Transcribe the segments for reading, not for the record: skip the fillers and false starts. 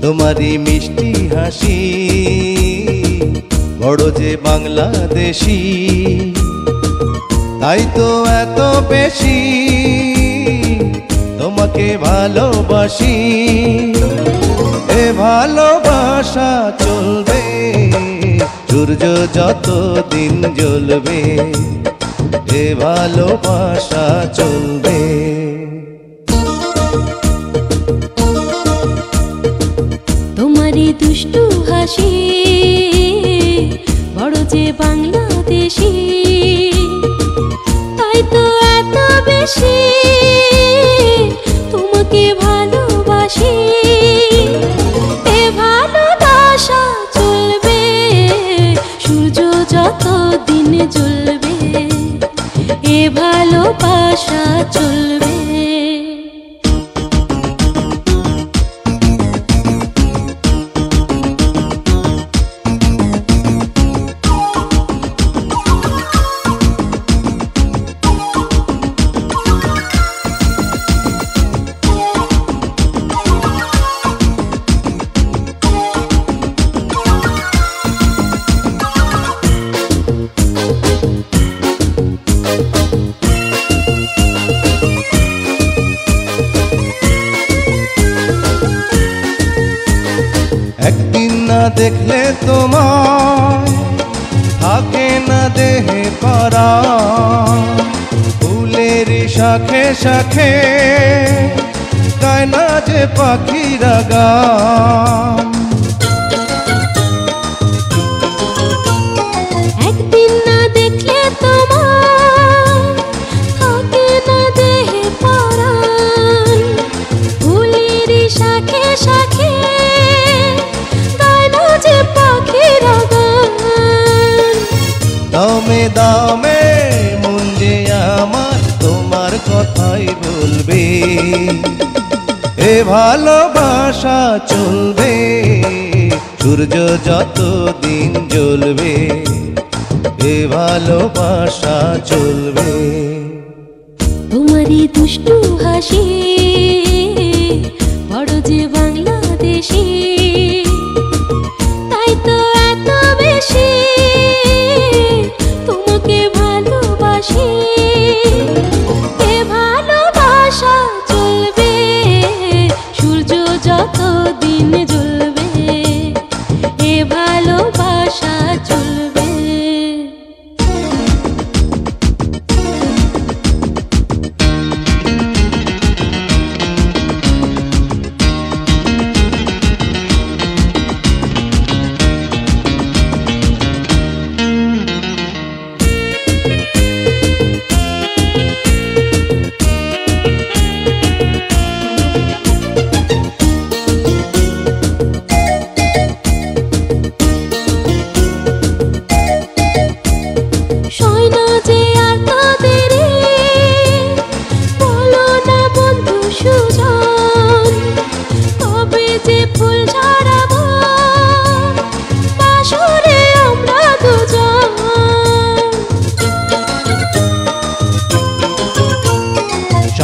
তোমারি মিষ্টি হাসি বড় যে বাংলাদেশি, তাই তো এত বেশি তোমাকে ভালোবাসি। এ ভালোবাসা চলবে সূর্য যত দিন জ্বলবে, এ ভালোবাসা চলবে। তোমারি দুষ্টু হাসি বড় যে বাংলাদেশি, তাই তো এত বেশি তোমাকে ভালোবাসি। এ ভালোবাসা চলবে সূর্য যত দিন জ্বলবে, এ ভালোবাসা চলবে। একদিন না দেখলে তোমায় থাকে না দেহে পরা, ফুলের শাখে শাখে গায় না যে পাখিরা গান। একদিন না দেখলে তোমায় থাকে না দেহে পরাণ, ফুলের শাখে শাখে দামে দামে মন যে আমার তোমার কথাই বলবে, এ ভালোবাসা চলবে সূর্য যত দিন জ্বলবে, এ ভালোবাসা চলবে। তোমারি দুষ্টু হাসি বড় যে বাংলাদেশি, তাই তো এত বেশি তোমাকে ভালোবাসি। এ ভালোবাসা চলবে সূর্য যত দিন জ্বলবে, এ ভালোবাসা চলবে।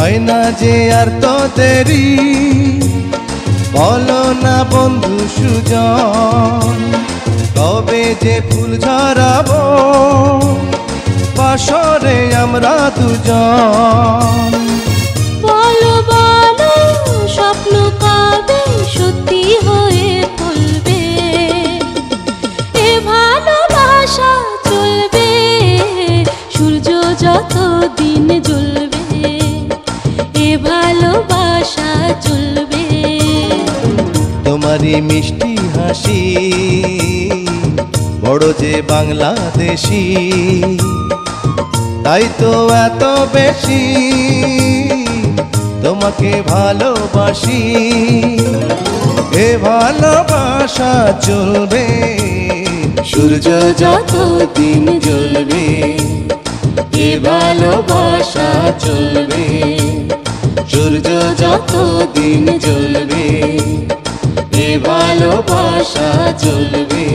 হয় না যে আর তো দেরি, বলো না বন্ধু সুজন, কবে যে ফুল ঝরাবো বাসরে আমরা দুজন। বলো বলো স্বপ্ন কবে সত্যি হয়ে ফলবে, এ ভালোবাসা চলবে সূর্য যত দিন জ্বলবে, এ ভালোবাসা চলবে। তোমারি মিষ্টি হাসি বড় যে বাংলাদেশি, তাই তো এত বেশি তোমাকে ভালোবাসি। এ ভালোবাসা চলবে সূর্য যত দিন জ্বলবে, এ ভালোবাসা চলবে সূর্য যত দিন জ্বলবে, এ ভালোবাসা চলবে।